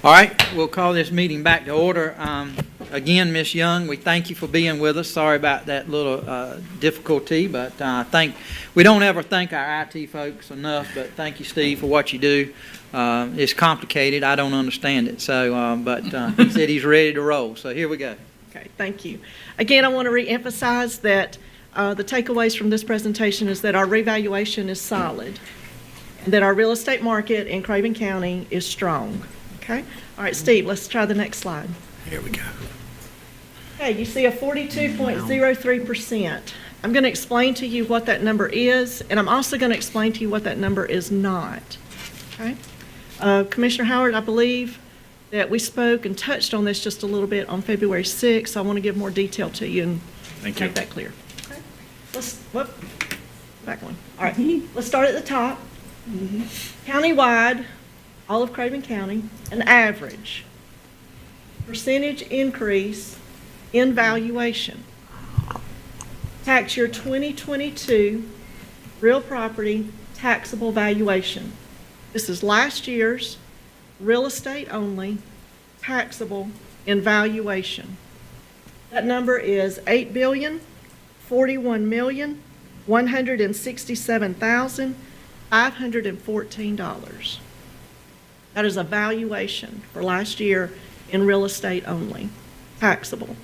All right, we'll call this meeting back to order. Again, Ms. Young, we thank you for being with us. Sorry about that little difficulty, but we don't ever thank our IT folks enough, but thank you, Steve, for what you do. It's complicated. I don't understand it, so but he said he's ready to roll, so here we go. Okay, thank you. Again, I want to reemphasize that the takeaways from this presentation is that our revaluation is solid and that our real estate market in Craven County is strong. Okay? All right, Steve, let's try the next slide. Here we go. Okay, you see a 42.03%. I'm going to explain to you what that number is, and I'm also going to explain to you what that number is not. Okay? Commissioner Howard, I believe that we spoke and touched on this just a little bit on February 6th, so I want to give more detail to you and make that clear. Okay? Back one. All right, let's start at the top. Countywide, all of Craven County, an average percentage increase in valuation. Tax year 2022 real property taxable valuation. This is last year's real estate only taxable in valuation. That number is $8,041,167,514. That is a valuation for last year in real estate only, taxable.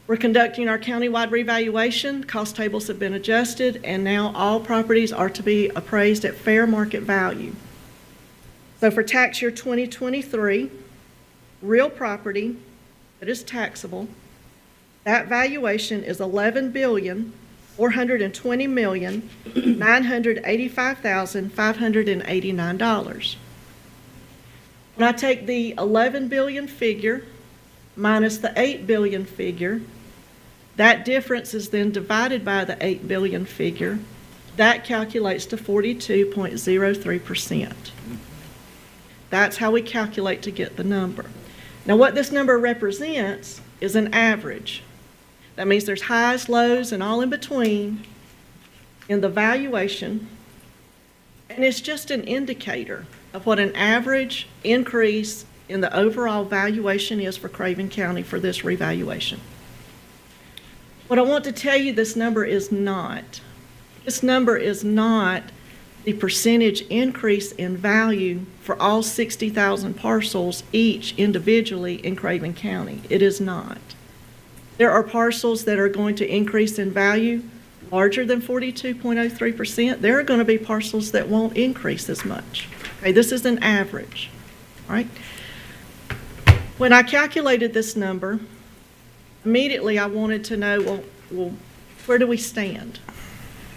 We're conducting our countywide revaluation. Cost tables have been adjusted, and now all properties are to be appraised at fair market value. So for tax year 2023, real property that is taxable, that valuation is $11,420,985,589. When I take the 11 billion figure minus the 8 billion figure, that difference is then divided by the 8 billion figure. That calculates to 42.03%. That's how we calculate to get the number. Now what this number represents is an average. That means there's highs, lows, and all in between in the valuation, and it's just an indicator of what an average increase in the overall valuation is for Craven County for this revaluation. What I want to tell you this number is not. This number is not the percentage increase in value for all 60,000 parcels each individually in Craven County. It is not. There are parcels that are going to increase in value larger than 42.03%. There are going to be parcels that won't increase as much. Okay, this is an average, all right? When I calculated this number, immediately I wanted to know, well, where do we stand?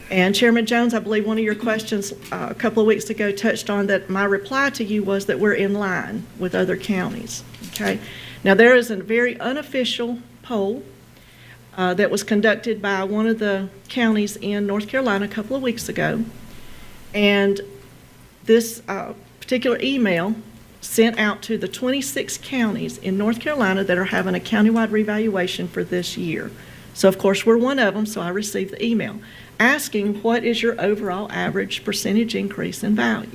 And Chairman Jones, I believe one of your questions a couple of weeks ago touched on that. My reply to you was that we're in line with other counties, okay? Now there is a very unofficial poll that was conducted by one of the counties in North Carolina a couple of weeks ago, and this particular email sent out to the 26 counties in North Carolina that are having a countywide revaluation for this year. So of course we're one of them, so I received the email asking what is your overall average percentage increase in value.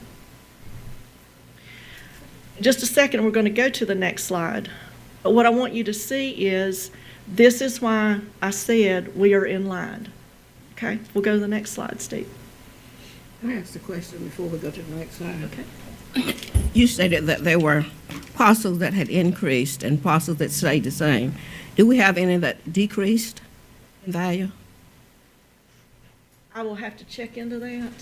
In just a second we're going to go to the next slide, but what I want you to see is this is why I said we are in line. Okay, we'll go to the next slide, Steve. Can I ask a question before we go to the next slide? Okay. You stated that there were parcels that had increased and parcels that stayed the same. Do we have any that decreased in value? I will have to check into that,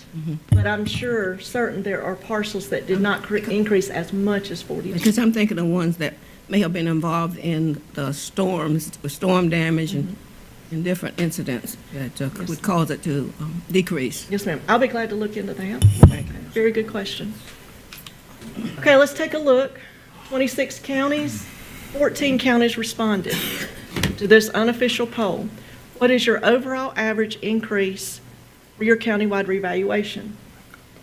but I'm certain there are parcels that did not increase as much as 42. Because I'm thinking of ones that may have been involved in the storms, storm damage, and different incidents that would cause it to decrease. Yes, ma'am. I'll be glad to look into that. Okay. Very good question. Okay, let's take a look. 26 counties, 14 counties responded to this unofficial poll. What is your overall average increase for your countywide revaluation?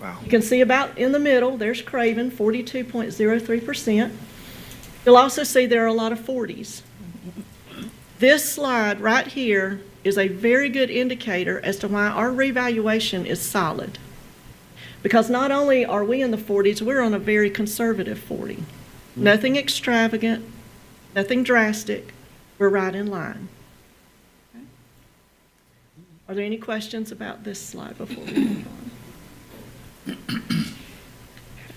Wow. You can see about in the middle, there's Craven, 42.03%. You'll also see there are a lot of 40s. This slide right here is a very good indicator as to why our revaluation is solid. Because not only are we in the 40s, we're on a very conservative 40. Nothing extravagant, nothing drastic. We're right in line. Okay. Are there any questions about this slide before we move on?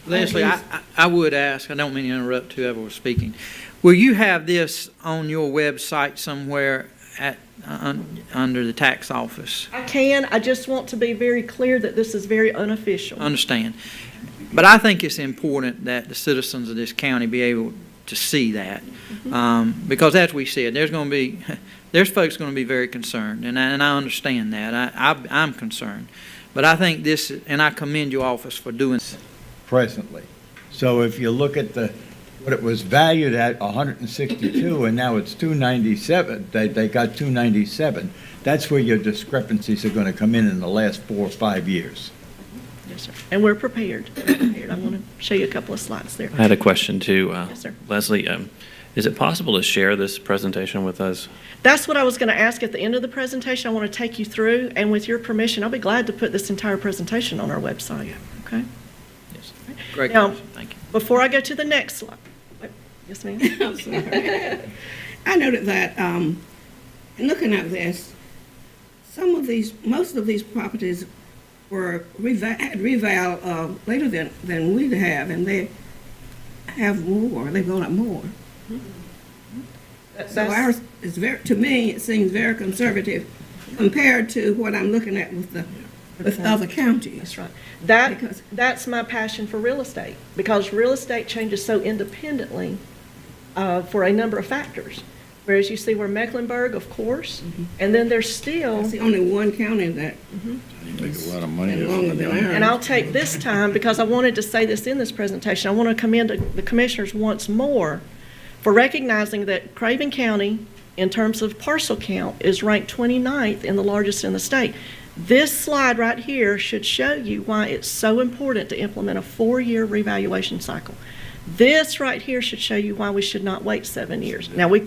Leslie, I would ask, I don't mean to interrupt whoever was speaking. Will you have this on your website somewhere under the tax office? I can. I just want to be very clear that this is very unofficial. Understand. But I think it's important that the citizens of this county be able to see that. Because as we said, there's folks going to be very concerned, and I understand that. I'm concerned. But I think this, and I commend your office for doing this. Presently. So if you look at what it was valued at, 162, and now it's 297, they got 297, that's where your discrepancies are going to come in the last 4 or 5 years. Yes, sir. And we're prepared. I want to show you a couple of slides there. I had a question too. Yes, sir. Leslie, is it possible to share this presentation with us? That's what I was going to ask at the end of the presentation. I want to take you through, and with your permission, I'll be glad to put this entire presentation on our website. Okay? Yes. Great Now, question. Thank you. Before I go to the next slide. Yes, ma'am. I noted that in looking at this, most of these properties were had reval later than we have, and they have more. They've gone up more. So ours is to me, it seems very conservative compared to what I'm looking at with other counties. That's right. That's my passion for real estate, because real estate changes so independently for a number of factors. Whereas you see where Mecklenburg, of course, and then there's still... That's the only one county that Make a lot of money. longer than ours. And I'll take this time, because I wanted to say this in this presentation, I want to commend the commissioners once more for recognizing that Craven County, in terms of parcel count, is ranked 29th in the largest in the state. This slide right here should show you why it's so important to implement a 4-year revaluation cycle. This right here should show you why we should not wait 7 years. Now, we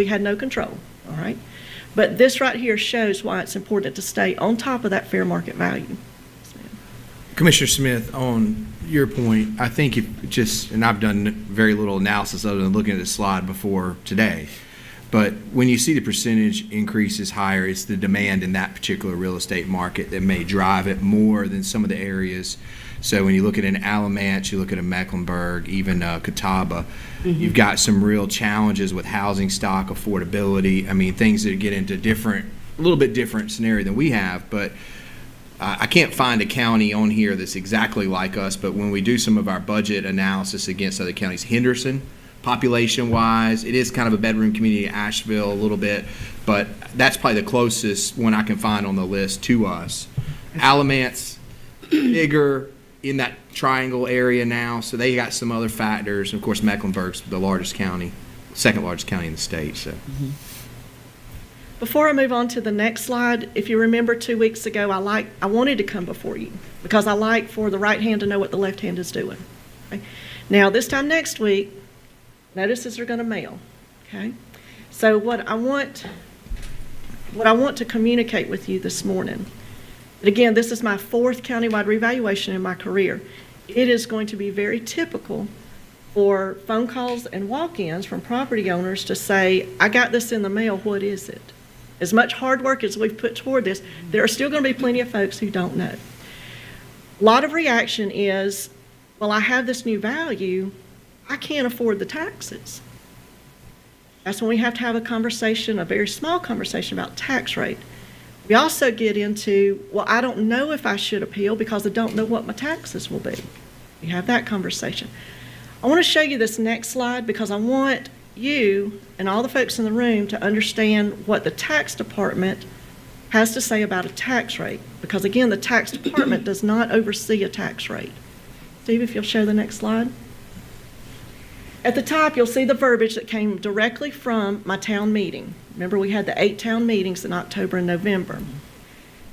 had no control, all right? But this right here shows why it's important to stay on top of that fair market value. Commissioner Smith, on your point, I think and I've done very little analysis other than looking at the slide before today, but when you see the percentage increases higher, it's the demand in that particular real estate market that may drive it more than some of the areas. So when you look at an Alamance, you look at a Mecklenburg, even Catawba, you've got some real challenges with housing stock, affordability. I mean, things that get into a little bit different scenario than we have, but I can't find a county on here that's exactly like us, but when we do some of our budget analysis against other counties, Henderson, population-wise, it is kind of a bedroom community, Asheville a little bit, but that's probably the closest one I can find on the list to us. Alamance, bigger in that triangle area now, so they got some other factors. And of course, Mecklenburg's the largest county, second largest county in the state. So. Before I move on to the next slide, if you remember 2 weeks ago, I wanted to come before you because I like for the right hand to know what the left hand is doing. Okay? Now, this time next week, notices are going to mail. Okay, so what I want to communicate with you this morning. And again, this is my 4th countywide revaluation in my career. It is going to be very typical for phone calls and walk-ins from property owners to say, I got this in the mail, what is it? As much hard work as we've put toward this, there are still going to be plenty of folks who don't know. A lot of reaction is, well, I have this new value, I can't afford the taxes. That's when we have to have a conversation, a very small conversation about tax rate. We also get into, well, I don't know if I should appeal because I don't know what my taxes will be. We have that conversation. I want to show you this next slide because I want you and all the folks in the room to understand what the tax department has to say about a tax rate. Because again, the tax department does not oversee a tax rate. Steve, if you'll show the next slide. At the top, you'll see the verbiage that came directly from my town meeting. Remember, we had the 8 town meetings in October and November.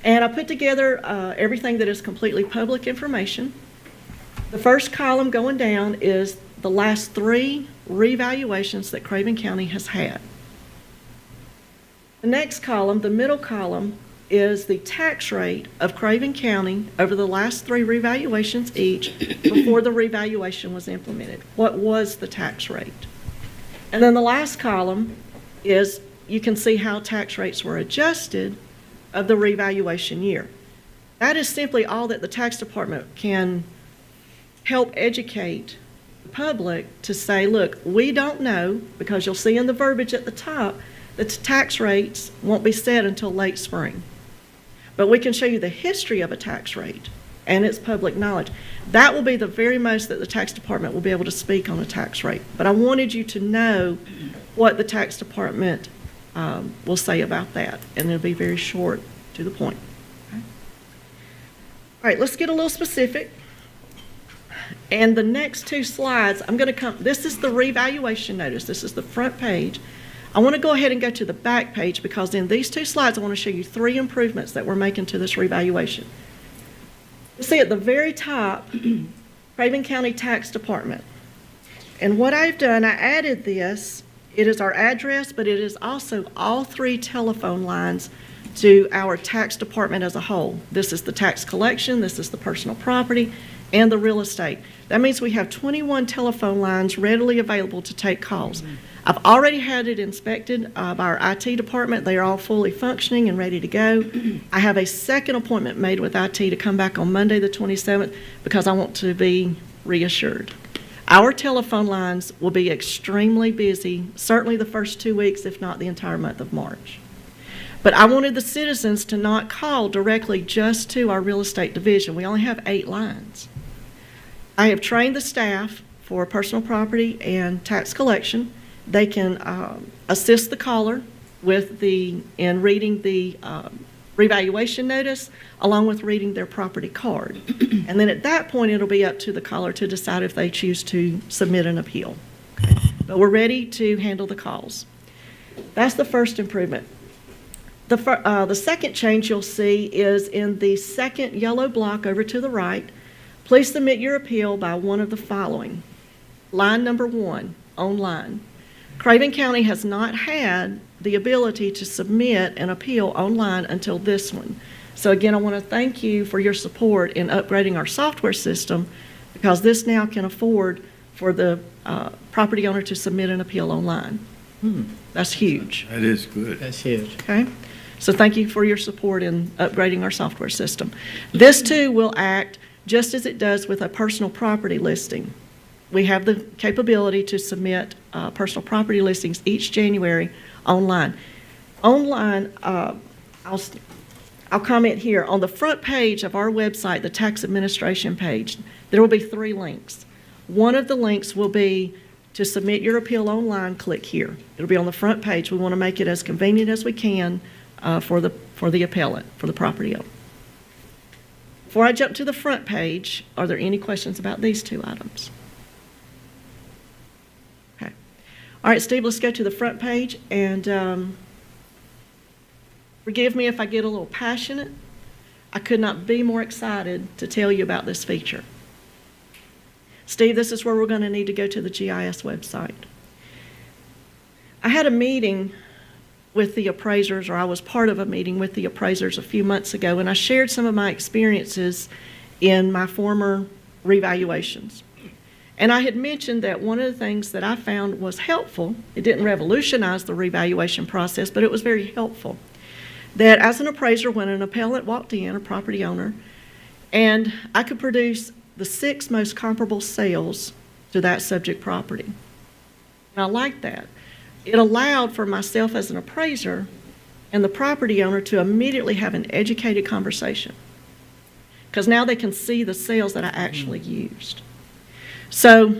And I put together everything that is completely public information. The first column going down is the last 3 revaluations that Craven County has had. The next column, the middle column, is the tax rate of Craven County over the last 3 revaluations each before the revaluation was implemented. What was the tax rate? And then the last column is you can see how tax rates were adjusted of the revaluation year. That is simply all that the tax department can help educate the public to say, look, we don't know, because you'll see in the verbiage at the top that the tax rates won't be set until late spring. But we can show you the history of a tax rate, and it's public knowledge. That will be the very most that the tax department will be able to speak on a tax rate. But I wanted you to know what the tax department will say about that, and it'll be very short to the point. Okay. All right, let's get a little specific. And the next 2 slides, this is the revaluation notice. This is the front page. I want to go ahead and go to the back page because in these 2 slides, I want to show you 3 improvements that we're making to this revaluation. You see at the very top, Craven County Tax Department. And what I've done, I added this. It is our address, but it is also all 3 telephone lines to our tax department as a whole. This is the tax collection, this is the personal property, and the real estate. That means we have 21 telephone lines readily available to take calls. I've already had it inspected by our IT department. They are all fully functioning and ready to go. I have a second appointment made with IT to come back on Monday the 27th because I want to be reassured. Our telephone lines will be extremely busy, certainly the first 2 weeks, if not the entire month of March. But I wanted the citizens to not call directly just to our real estate division. We only have 8 lines. I have trained the staff for personal property and tax collection. They can assist the caller in reading the revaluation notice along with reading their property card. And then at that point, it'll be up to the caller to decide if they choose to submit an appeal. Okay. But we're ready to handle the calls. That's the first improvement. The second change you'll see is in the second yellow block over to the right. Please submit your appeal by one of the following. Line number 1, online. Craven County has not had the ability to submit an appeal online until this one. So again, I want to thank you for your support in upgrading our software system because this now can afford for the property owner to submit an appeal online. That's huge. That is good. That's huge. Okay. So thank you for your support in upgrading our software system. This too will act just as it does with a personal property listing. We have the capability to submit personal property listings each January online. Online, I'll comment here. On the front page of our website, the tax administration page, there will be 3 links. One of the links will be to submit your appeal online, click here. It'll be on the front page. We want to make it as convenient as we can for the appellant, for the property owner. Before I jump to the front page, are there any questions about these 2 items? Okay. All right, Steve, let's go to the front page. And forgive me if I get a little passionate. I could not be more excited to tell you about this feature. Steve, this is where we're going to need to go to the GIS website. I had a meeting with the appraisers, or I was part of a meeting with the appraisers a few months ago, and I shared some of my experiences in my former revaluations. And I had mentioned that one of the things that I found was helpful, it didn't revolutionize the revaluation process, but it was very helpful, that as an appraiser, when an appellant walked in, a property owner, and I could produce the 6 most comparable sales to that subject property. And I liked that. It allowed for myself as an appraiser and the property owner to immediately have an educated conversation because now they can see the sales that I actually used. So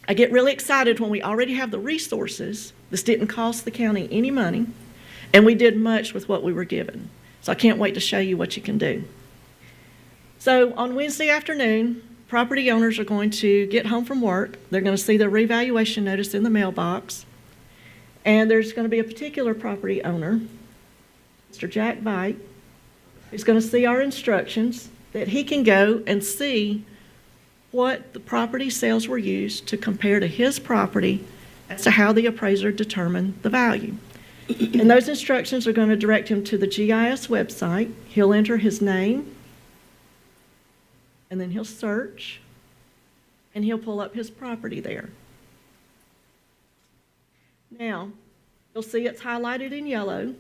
I get really excited when we already have the resources. This didn't cost the county any money, and we did much with what we were given. So I can't wait to show you what you can do. So on Wednesday afternoon, property owners are going to get home from work. They're going to see their revaluation notice in the mailbox. And there's going to be a particular property owner, Mr. Jack Vite, who's going to see our instructions that he can go and see what the property sales were used to compare to his property as to how the appraiser determined the value. And those instructions are going to direct him to the GIS website. He'll enter his name, and then he'll search, and he'll pull up his property there. Now, you'll see it's highlighted in yellow.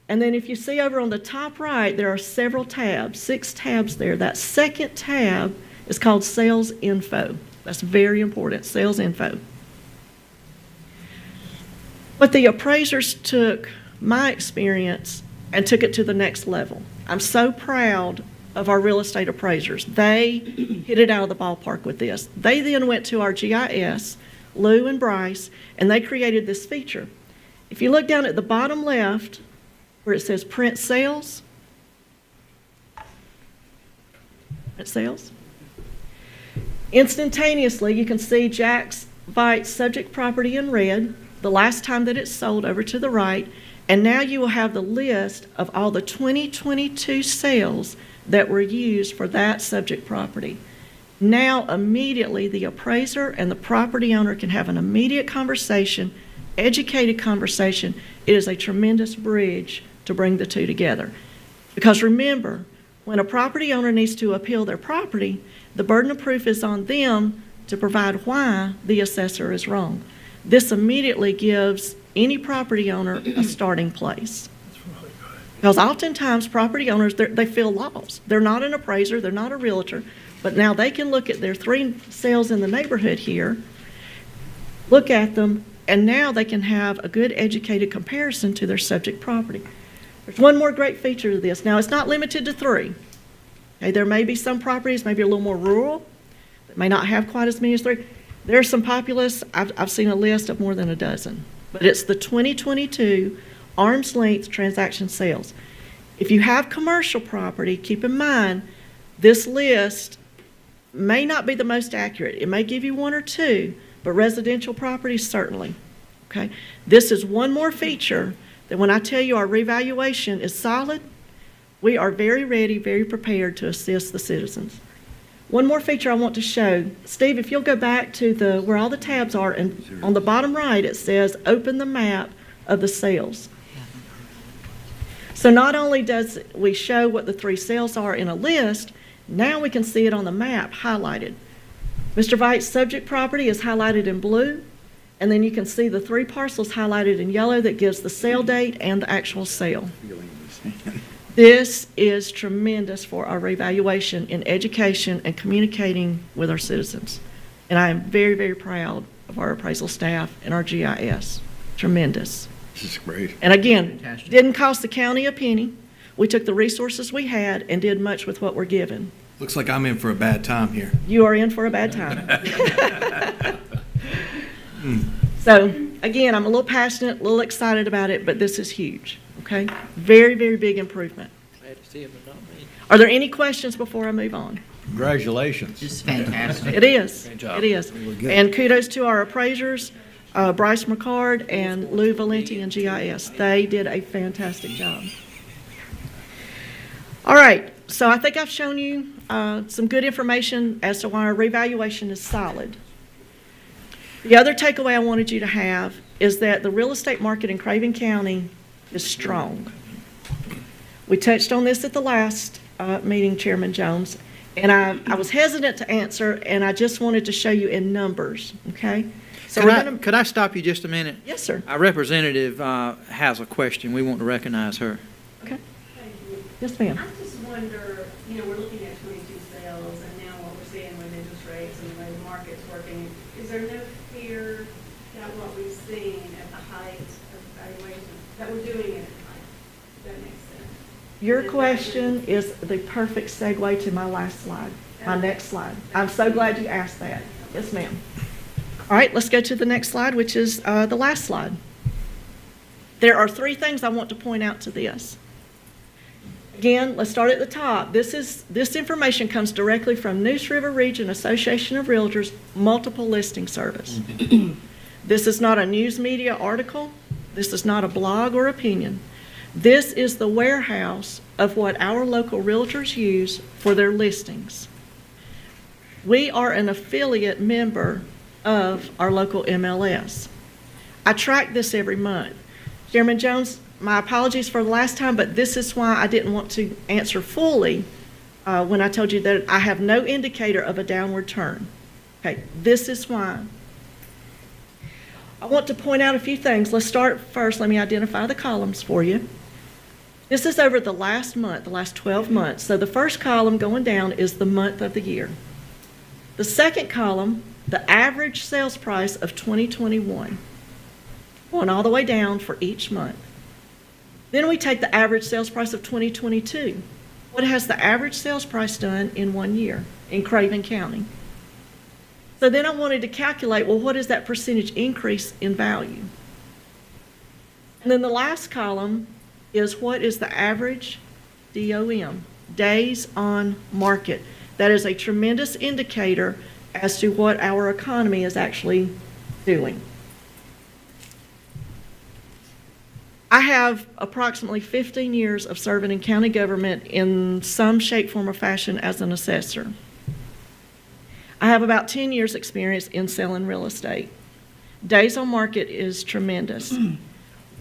And then if you see over on the top right, there are several tabs, 6 tabs there. That second tab is called Sales Info. That's very important, Sales Info. But the appraisers took my experience and took it to the next level. I'm so proud of our real estate appraisers. They hit it out of the ballpark with this. They then went to our GIS, Lou and Bryce, and they created this feature. If you look down at the bottom left, where it says print sales, instantaneously you can see Jack's Vite's subject property in red, the last time that it sold over to the right, and now you will have the list of all the 2022 sales that were used for that subject property. Now immediately the appraiser and the property owner can have an immediate conversation, educated conversation. It is a tremendous bridge to bring the two together. Because remember, when a property owner needs to appeal their property, the burden of proof is on them to provide why the assessor is wrong. This immediately gives any property owner a starting place. Because oftentimes property owners, they feel lost. They're not an appraiser, they're not a realtor, but now they can look at their 3 sales in the neighborhood here, look at them, and now they can have a good educated comparison to their subject property. There's one more great feature to this. Now, it's not limited to 3. Okay, there may be some properties, maybe a little more rural, that may not have quite as many as 3. There are some populous, I've seen a list of more than a dozen, but it's the 2022 arm's length transaction sales. If you have commercial property, keep in mind, this list may not be the most accurate. It may give you 1 or 2, but residential properties certainly. Okay? This is one more feature that when I tell you our revaluation is solid, we are very ready, very prepared to assist the citizens. One more feature I want to show. Steve, if you'll go back to where all the tabs are, and on the bottom right it says open the map of the sales. So not only does we show what the 3 sales are in a list, now we can see it on the map highlighted. Mr. Vite's subject property is highlighted in blue, and then you can see the 3 parcels highlighted in yellow that gives the sale date and the actual sale. This is tremendous for our revaluation in education and communicating with our citizens. And I am very, very proud of our appraisal staff and our GIS. Tremendous. This is great. And again, didn't cost the county a penny. We took the resources we had and did much with what we're given. Looks like I'm in for a bad time here. You are in for a bad time. So, again, I'm a little passionate, a little excited about it, but this is huge, okay? Very, very big improvement. Glad to see it, but not me. Are there any questions before I move on? Congratulations. Just fantastic. It is. Great job. It is. And kudos to our appraisers, Bryce McCard and Lou Valenti in GIS. They did a fantastic job. All right, so I think I've shown you some good information as to why our revaluation is solid. The other takeaway I wanted you to have is that the real estate market in Craven County is strong. We touched on this at the last meeting, Chairman Jones, and I was hesitant to answer, and I just wanted to show you in numbers, okay? So Could I stop you just a minute? Yes, sir. Our representative has a question. We want to recognize her. Okay. Yes, ma'am. I just wonder, we're looking at 22 sales, and now what we're seeing with interest rates and the way the market's working, is there no fear that what we've seen at the height of valuation, that we're doing it at the height? Does that make sense? Your question is the perfect segue to my last slide, my next slide. I'm so glad you asked that. Yes, ma'am. All right, let's go to the next slide, which is the last slide. There are 3 things I want to point out to this. Again, let's start at the top. This information comes directly from Neuse River Region Association of Realtors Multiple Listing Service. This is not a news media article. This is not a blog or opinion. This is the warehouse of what our local realtors use for their listings. We are an affiliate member of our local MLS. I track this every month. Chairman Jones, my apologies for the last time, but this is why I didn't want to answer fully when I told you that I have no indicator of a downward turn. Okay, this is why. I want to point out a few things. Let's start first. Let me identify the columns for you. This is over the last month, the last 12 months. So the first column going down is the month of the year. The second column, the average sales price of 2021, going all the way down for each month. Then we take the average sales price of 2022. What has the average sales price done in 1 year in Craven County? So then I wanted to calculate, well, what is that percentage increase in value? And then the last column is what is the average DOM, days on market. That is a tremendous indicator as to what our economy is actually doing. I have approximately 15 years of serving in county government in some shape, form, or fashion as an assessor. I have about 10 years experience in selling real estate. Days on market is tremendous.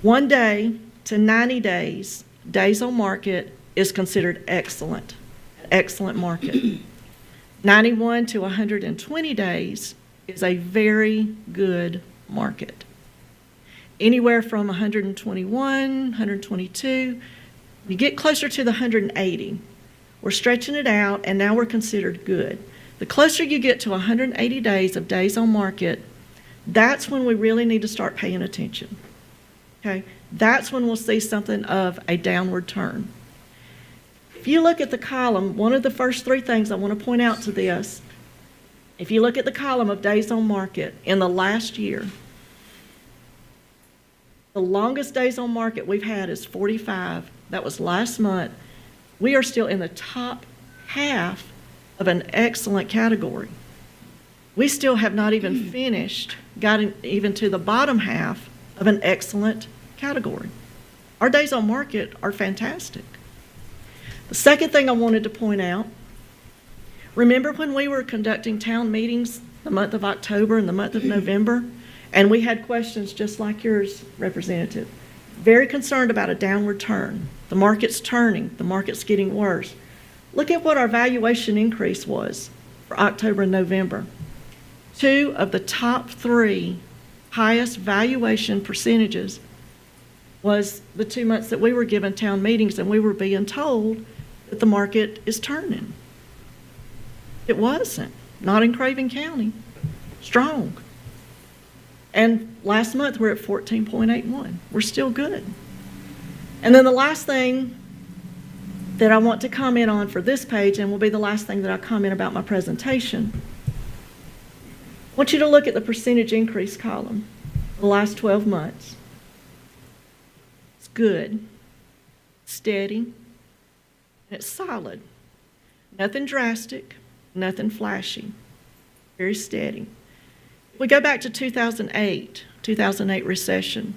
1 day to 90 days, days on market is considered excellent, excellent market. 91 to 120 days is a very good market. Anywhere from 121, 122, you get closer to the 180. We're stretching it out, and now we're considered good. The closer you get to 180 days of days on market, that's when we really need to start paying attention. Okay? That's when we'll see something of a downward turn. If you look at the column, one of the first three things I want to point out to this, if you look at the column of days on market in the last year, the longest days on market we've had is 45. That was last month. We are still in the top half of an excellent category. We still have not even finished, gotten even to the bottom half of an excellent category. Our days on market are fantastic. The second thing I wanted to point out, remember when we were conducting town meetings the month of October and the month of November, and we had questions just like yours, Representative, very concerned about a downward turn. The market's turning, the market's getting worse. Look at what our valuation increase was for October and November. 2 of the top 3 highest valuation percentages was the 2 months that we were given town meetings and we were being told that the market is turning. It wasn't, not in Craven County, strong. And last month we're at 14.81. We're still good. And then the last thing that I want to comment on for this page, and will be the last thing that I comment about my presentation, I want you to look at the percentage increase column the last 12 months. It's good, steady, and it's solid. Nothing drastic, nothing flashy, very steady. If we go back to 2008 recession,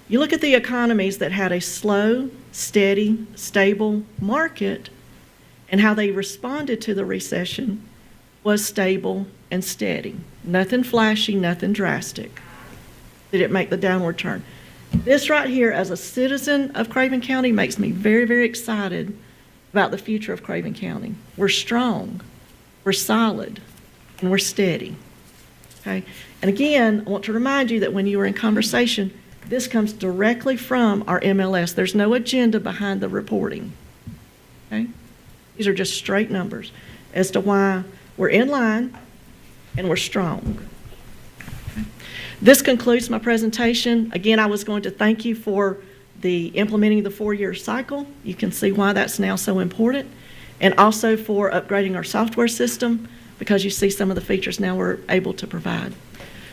you look at the economies that had a slow, steady, stable market, and how they responded to the recession was stable and steady. Nothing flashy, nothing drastic. Did it make the downward turn? This right here, as a citizen of Craven County, makes me very, very excited about the future of Craven County. We're strong, we're solid, and we're steady. Okay? And again, I want to remind you that when you were in conversation, this comes directly from our MLS. There's no agenda behind the reporting. Okay? These are just straight numbers as to why we're in line and we're strong. Okay? This concludes my presentation. Again, I was going to thank you for the implementing the 4-year cycle. You can see why that's now so important. And also for upgrading our software system, because you see some of the features now we're able to provide.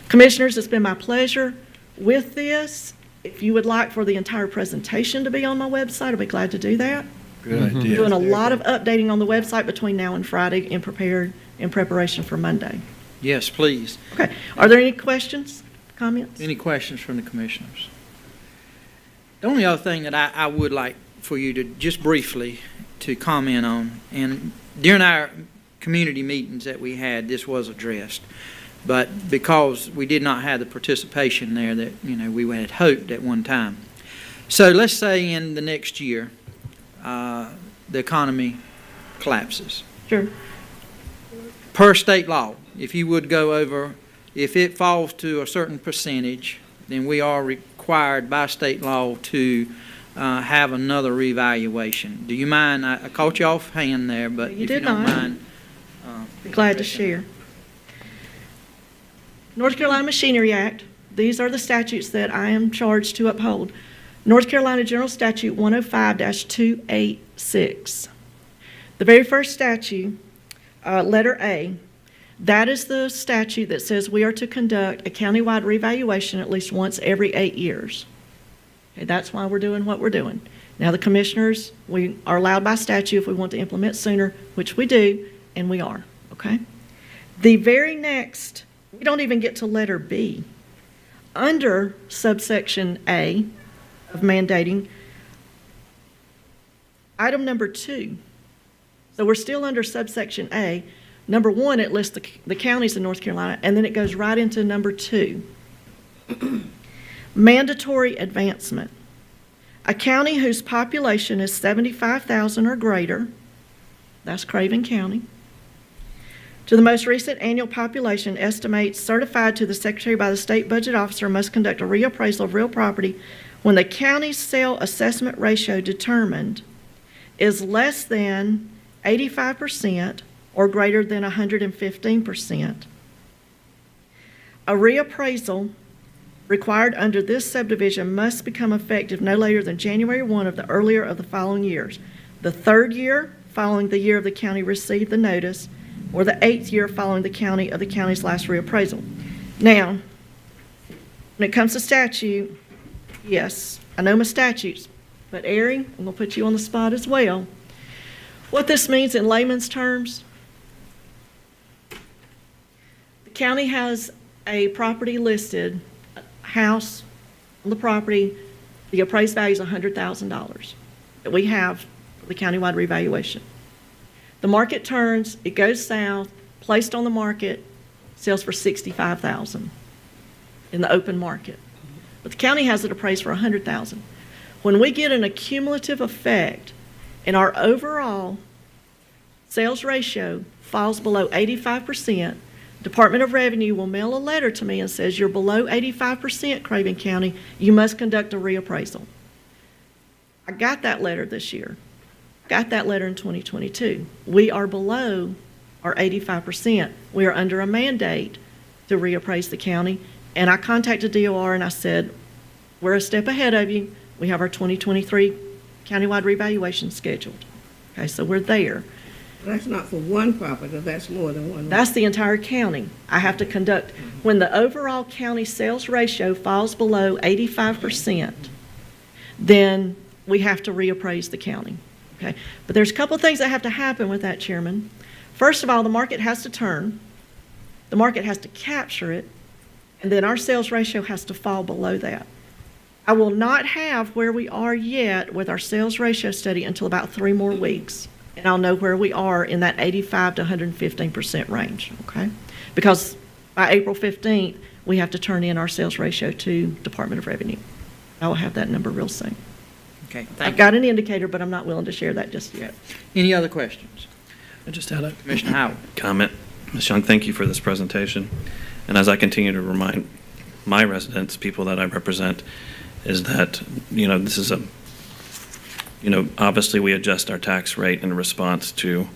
Commissioners, it's been my pleasure with this. If you would like for the entire presentation to be on my website, I'll be glad to do that. Good idea. Doing a lot of updating on the website between now and Friday in preparation for Monday. Yes, please. Okay. Are there any questions, comments? Any questions from the commissioners? The only other thing that I would like for you to just briefly to comment on, and during our community meetings that we had, this was addressed. But because we did not have the participation there that we had hoped at one time, So let's say in the next year, the economy collapses. Sure. Per state law, if you would go over, if it falls to a certain percentage, then we are required by state law to have another revaluation. Do you mind? I caught you off hand there, but You if you did don't not. mind. Be glad to share. North Carolina Machinery Act, these are the statutes that I am charged to uphold. North Carolina General Statute 105-286. The very first statute, letter A, that is the statute that says we are to conduct a countywide revaluation at least once every 8 years. Okay, that's why we're doing what we're doing. Now, the commissioners, we are allowed by statute if we want to implement sooner, which we do, and we are, okay? The very next, we don't even get to letter B. Under subsection A of mandating, item number 2. So we're still under subsection A. Number 1, it lists the counties in North Carolina, and then it goes right into number 2. Mandatory advancement. A county whose population is 75,000 or greater, that's Craven County, to the most recent annual population estimates certified to the Secretary by the State Budget Officer must conduct a reappraisal of real property when the county's sale assessment ratio determined is less than 85% or greater than 115%. A reappraisal required under this subdivision must become effective no later than January 1 of the earlier of the following years. The 3rd year following the year of the county received the notice, or the 8th year following the county's last reappraisal. Now, when it comes to statute, yes, I know my statutes, but Ari, I'm going to put you on the spot as well. What this means in layman's terms, the county has a property listed, a house on the property, the appraised value is $100,000 that we have for the countywide revaluation. The market turns, it goes south, placed on the market, sells for $65,000 in the open market. But the county has it appraised for $100,000. When we get an accumulative effect and our overall sales ratio falls below 85%, Department of Revenue will mail a letter to me and says, you're below 85%, Craven County, you must conduct a reappraisal. I got that letter this year. Got that letter in 2022. We are below our 85%. We are under a mandate to reappraise the county. And I contacted DOR and I said, we're a step ahead of you. We have our 2023 countywide revaluation scheduled. Okay, so we're there. That's not for one property, that's more than one. That's the entire county. I have to conduct, when the overall county sales ratio falls below 85%, then we have to reappraise the county. Okay. But there's a couple of things that have to happen with that, Chairman. First of all, the market has to turn. The market has to capture it. And then our sales ratio has to fall below that. I will not have where we are yet with our sales ratio study until about 3 more weeks. And I'll know where we are in that 85 to 115% range, okay? Because by April 15th, we have to turn in our sales ratio to Department of Revenue. I will have that number real soon. Okay, I've thank you. got an indicator, but I'm not willing to share that just yet. Any other questions? I just had a Commissioner Howard. comment. Ms. Young, thank you for this presentation. And as I continue to remind my residents, people that I represent, is that, this is obviously we adjust our tax rate in response to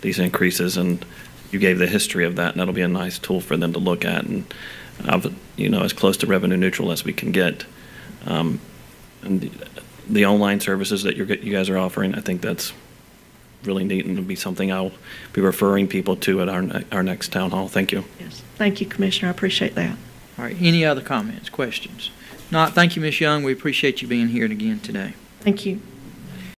these increases, and you gave the history of that, and that'll be a nice tool for them to look at, and, as close to revenue neutral as we can get. And the online services that you guys are offering, I think that's really neat, and it'll be something I'll be referring people to at our next town hall. Thank you. Yes. Thank you, Commissioner. I appreciate that. All right, any other comments, questions? Not, thank you, Ms. Young. We appreciate you being here again today. Thank you.